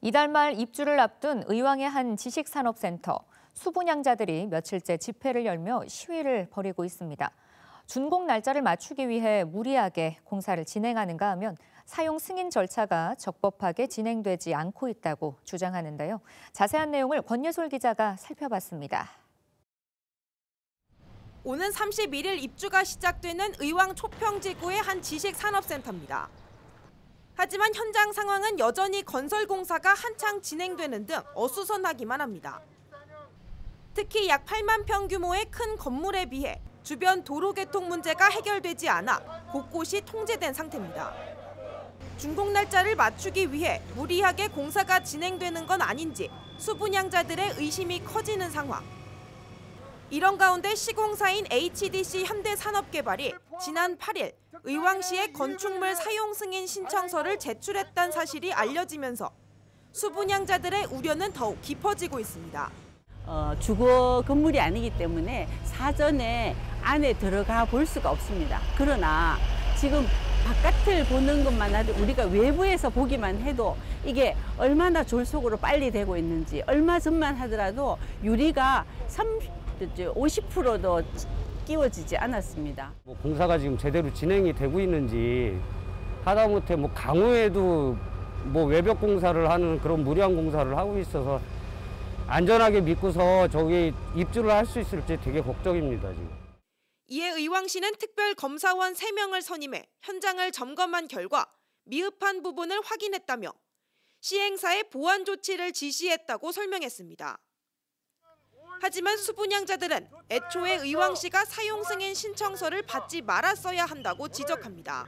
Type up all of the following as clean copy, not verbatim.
이달 말 입주를 앞둔 의왕의 한 지식산업센터. 수분양자들이 며칠째 집회를 열며 시위를 벌이고 있습니다. 준공 날짜를 맞추기 위해 무리하게 공사를 진행하는가 하면 사용 승인 절차가 적법하게 진행되지 않고 있다고 주장하는데요. 자세한 내용을 권예솔 기자가 살펴봤습니다. 오는 31일 입주가 시작되는 의왕 초평지구의 한 지식산업센터입니다. 하지만 현장 상황은 여전히 건설 공사가 한창 진행되는 등 어수선하기만 합니다. 특히 약 8만 평 규모의 큰 건물에 비해 주변 도로 교통 문제가 해결되지 않아 곳곳이 통제된 상태입니다. 준공 날짜를 맞추기 위해 무리하게 공사가 진행되는 건 아닌지 수분양자들의 의심이 커지는 상황. 이런 가운데 시공사인 HDC 현대산업개발이 지난 8일 의왕시에 건축물 사용 승인 신청서를 제출했다는 사실이 알려지면서 수분양자들의 우려는 더욱 깊어지고 있습니다. 주거 건물이 아니기 때문에 사전에 안에 들어가 볼 수가 없습니다. 그러나 지금 바깥을 보는 것만 하도 우리가 외부에서 보기만 해도 이게 얼마나 졸속으로 빨리 되고 있는지, 얼마 전만 하더라도 유리가 50%도 끼워지지 않았습니다. 공사가 지금 제대로 진행이 되고 있는지, 하다못해 강우에도 외벽 공사를 하는 그런 무리한 공사를 하고 있어서 안전하게 믿고서 저기 입주를 할 수 있을지 되게 걱정입니다, 지금. 이에 의왕시는 특별검사원 3명을 선임해 현장을 점검한 결과 미흡한 부분을 확인했다며 시행사에 보완 조치를 지시했다고 설명했습니다. 하지만 수분양자들은 애초에 의왕시가 사용 승인 신청서를 받지 말았어야 한다고 지적합니다.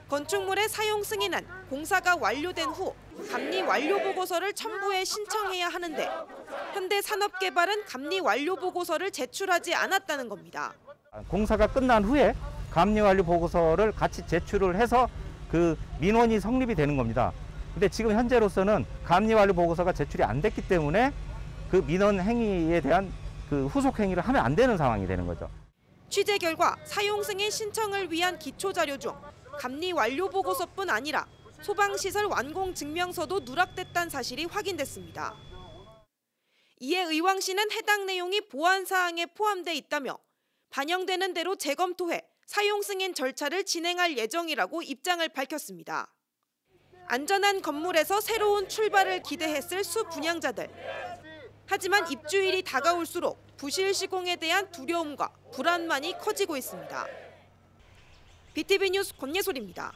건축물의 사용 승인은 공사가 완료된 후 감리 완료 보고서를 첨부해 신청해야 하는데 현대산업개발은 감리 완료 보고서를 제출하지 않았다는 겁니다. 공사가 끝난 후에 감리 완료 보고서를 같이 제출을 해서 그 민원이 성립이 되는 겁니다. 근데 지금 현재로서는 감리 완료 보고서가 제출이 안 됐기 때문에 그 민원 행위에 대한 그 후속 행위를 하면 안 되는 상황이 되는 거죠. 취재 결과 사용 승인 신청을 위한 기초 자료 중 감리 완료 보고서뿐 아니라 소방시설 완공 증명서도 누락됐다는 사실이 확인됐습니다. 이에 의왕시는 해당 내용이 보완 사항에 포함돼 있다며 반영되는 대로 재검토해 사용 승인 절차를 진행할 예정이라고 입장을 밝혔습니다. 안전한 건물에서 새로운 출발을 기대했을 수분양자들. 하지만 입주일이 다가올수록 부실 시공에 대한 두려움과 불안만이 커지고 있습니다. BTV 뉴스 권예솔입니다.